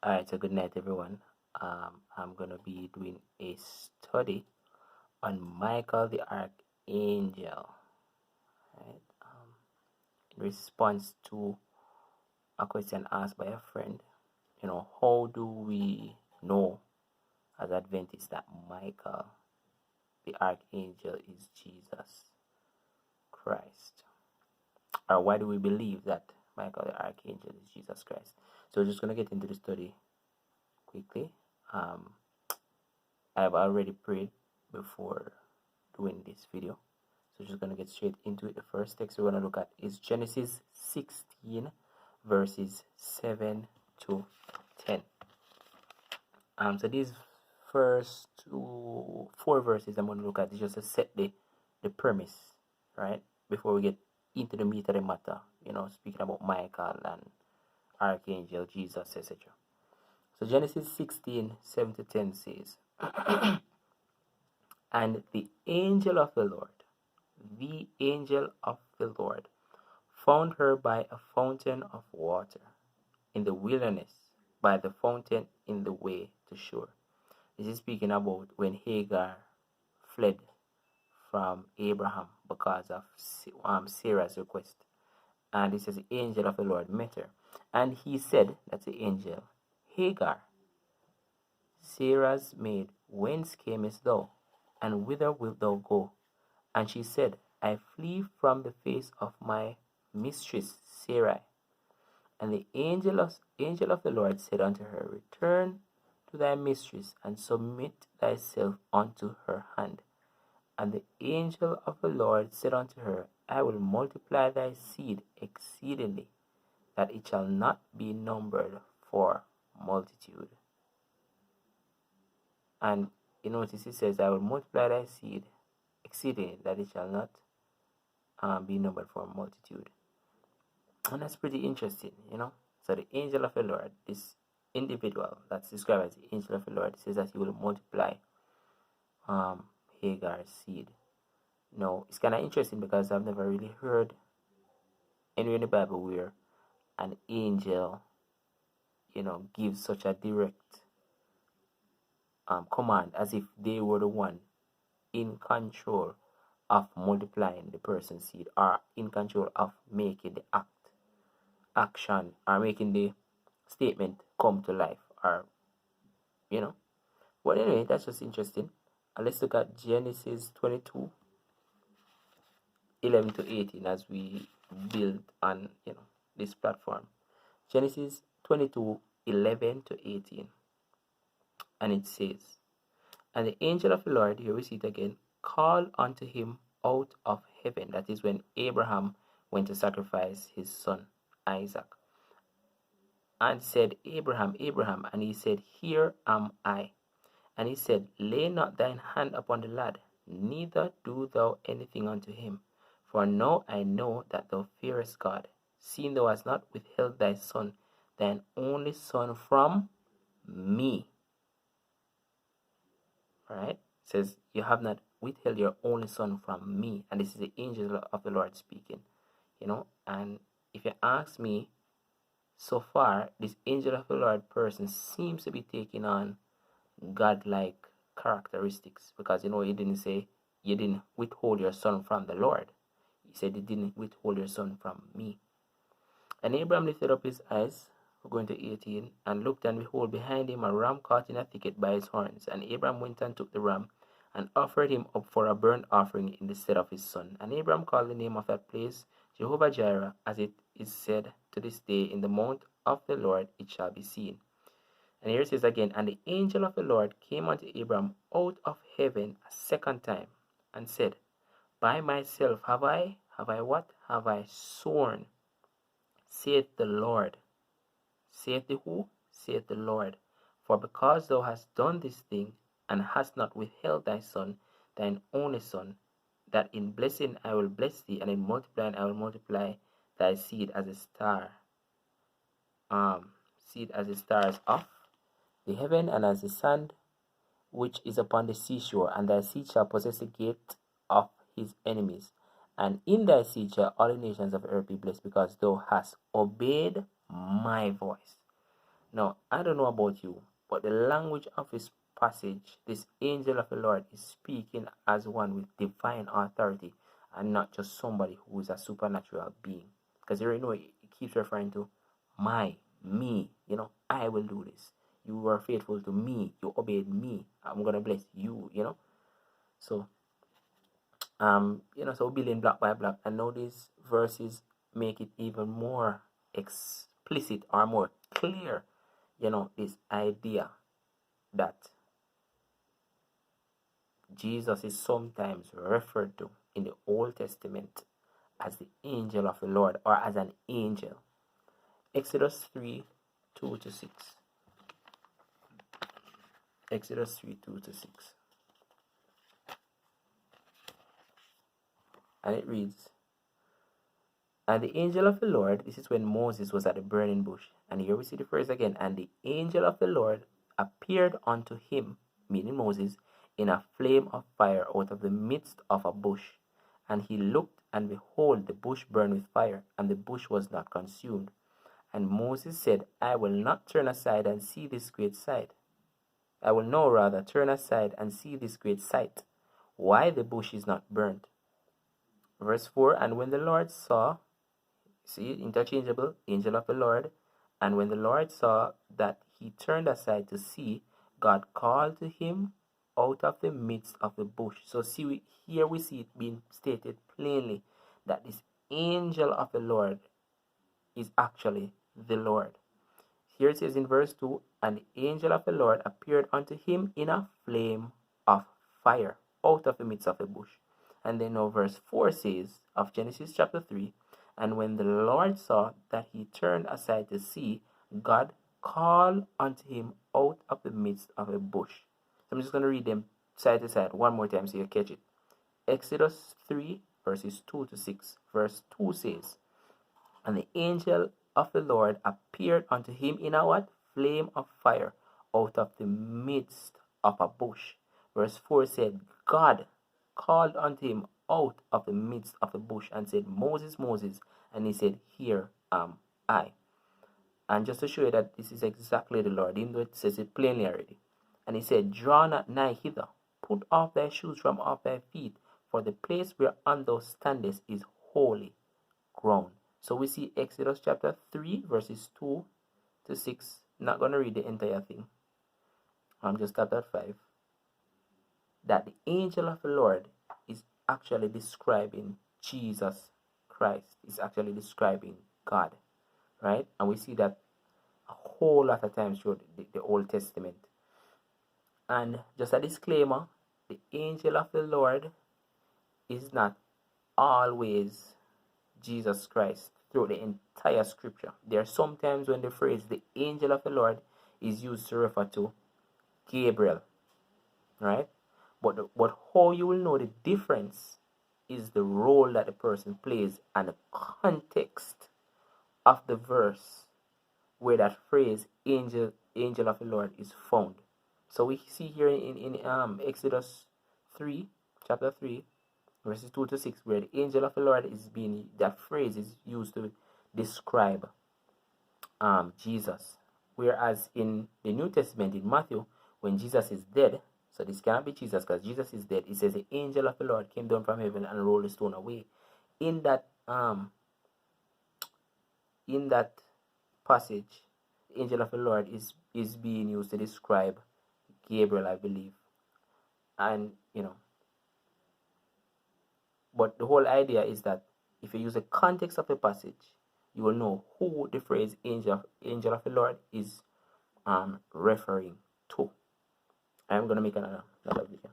Alright, so good night, everyone. I'm gonna be doing a study on Michael the Archangel, right? In response to a question asked by a friend, how do we know as Adventists that Michael the Archangel is Jesus Christ? Or why do we believe that Michael the Archangel is Jesus Christ? So we're just gonna get into the study quickly. I've already prayed before doing this video, so just gonna get straight into it. The first text we're gonna look at is Genesis 16 verses 7 to 10. So these first 4 verses I'm gonna look at is just to set the premise, right, before we get into the meat of the matter, speaking about Michael and Archangel, Jesus, etc. So Genesis 16 7 to 10 says, and the angel of the Lord found her by a fountain of water in the wilderness, by the fountain in the way to shore. This is speaking about when Hagar fled from Abraham because of Sarah's request. And it says the angel of the Lord met her. And he said, that's the angel, Hagar, Sarah's maid, whence camest thou? And whither wilt thou go? And she said, I flee from the face of my mistress Sarai. And the angel of the Lord said unto her, return to thy mistress, and submit thyself unto her hand. And the angel of the Lord said unto her, I will multiply thy seed exceedingly, that it shall not be numbered for multitude. And you notice it says, I will multiply thy seed exceedingly, that it shall not be numbered for multitude. And that's pretty interesting, So the angel of the Lord, this individual that's described as the angel of the Lord, says that he will multiply Hagar's seed. Now, it's kind of interesting because I've never really heard anywhere in the Bible where an angel, gives such a direct command as if they were the one in control of multiplying the person's seed, or in control of making the action, or making the statement come to life, or But anyway, that's just interesting. And let's look at Genesis 22 11 to 18 as we build on this platform. Genesis 22 11 to 18, and it says, and the angel of the Lord, here we see it again, called unto him out of heaven. That is when Abraham went to sacrifice his son Isaac, and said, Abraham, Abraham. And he said, here am I. And he said, lay not thine hand upon the lad, neither do thou anything unto him. For now I know that thou fearest God, seeing thou hast not withheld thy son, thine only son, from me. Right? It says, you have not withheld your only son from me. And this is the angel of the Lord speaking. And if you ask me, so far, this angel of the Lord person seems to be taking on God-like characteristics, because he didn't say you didn't withhold your son from the Lord. He said you didn't withhold your son from me. And Abraham lifted up his eyes, we're going to 18, and looked, and behold, behind him a ram caught in a thicket by his horns. And Abraham went and took the ram and offered him up for a burnt offering in the stead of his son. And Abraham called the name of that place Jehovah Jireh, as it is said to this day, in the mount of the Lord it shall be seen. And here it says again, and the angel of the Lord came unto Abraham out of heaven a second time, and said, by myself have I what? Have I sworn, saith the Lord. Saith the who? Saith the Lord. For because thou hast done this thing, and hast not withheld thy son, thine only son, that in blessing I will bless thee, and in multiplying I will multiply thy seed as a star. Seed as the stars of the heaven, and as the sand which is upon the seashore. And thy seed shall possess the gate of his enemies. And in thy seed shall all the nations of earth be blessed, because thou hast obeyed my voice. Now, I don't know about you, but the language of this passage, this angel of the Lord is speaking as one with divine authority and not just somebody who is a supernatural being. Because you already know it keeps referring to me, I will do this. You were faithful to me, you obeyed me, I'm gonna bless you, So so building block by block, and now these verses make it even more explicit or more clear, this idea that Jesus is sometimes referred to in the Old Testament as the angel of the Lord or as an angel. Exodus 3, 2 to 6. Exodus 3, 2 to 6. And it reads, "And the angel of the Lord," this is when Moses was at the burning bush. And here we see the phrase again. "And the angel of the Lord appeared unto him," meaning Moses, "in a flame of fire out of the midst of a bush. And he looked, and behold, the bush burned with fire, and the bush was not consumed. And Moses said, I will not turn aside and see this great sight. I will now rather turn aside and see this great sight, why the bush is not burnt." Verse 4, "And when the Lord saw," see, interchangeable, angel of the Lord, "and when the Lord saw that he turned aside to see, God called to him out of the midst of the bush." So here we see it being stated plainly that this angel of the Lord is actually the Lord. Here it says in verse 2, "And the angel of the Lord appeared unto him in a flame of fire out of the midst of the bush." And then now verse 4 says of Genesis chapter 3, "And when the Lord saw that he turned aside to see, God called unto him out of the midst of a bush." So I'm just going to read them side to side one more time so you catch it. Exodus 3 verses 2 to 6. Verse 2 says, "And the angel of the Lord appeared unto him in a what? Flame of fire out of the midst of a bush." Verse 4 said, "God called unto him out of the midst of the bush and said, Moses, Moses. And he said, Here am I." And just to show you that this is exactly the Lord, even though it says it plainly already. "And he said, Draw not nigh hither, put off thy shoes from off thy feet, for the place whereon thou standest is holy ground." So we see Exodus chapter 3 verses 2 to 6. Not going to read the entire thing. I'm just start at 5. That the angel of the Lord is actually describing Jesus Christ. Is actually describing God. Right? And we see that a whole lot of times through the Old Testament. And just a disclaimer, the angel of the Lord is not always Jesus Christ through the entire scripture. There are some times when the phrase "the angel of the Lord" is used to refer to Gabriel, right? But how you will know the difference is the role that the person plays and the context of the verse where that phrase angel of the Lord is found. So we see here in Exodus 3, chapter 3, verses 2 to 6, where the angel of the Lord is being, that phrase is used to describe Jesus. Whereas in the New Testament, in Matthew, when Jesus is dead, so this cannot be Jesus because Jesus is dead, it says the angel of the Lord came down from heaven and rolled the stone away. In that passage, the angel of the Lord is being used to describe Gabriel, I believe. And but the whole idea is that if you use the context of the passage, you will know who the phrase angel of the Lord is referring to. I'm going to make another video.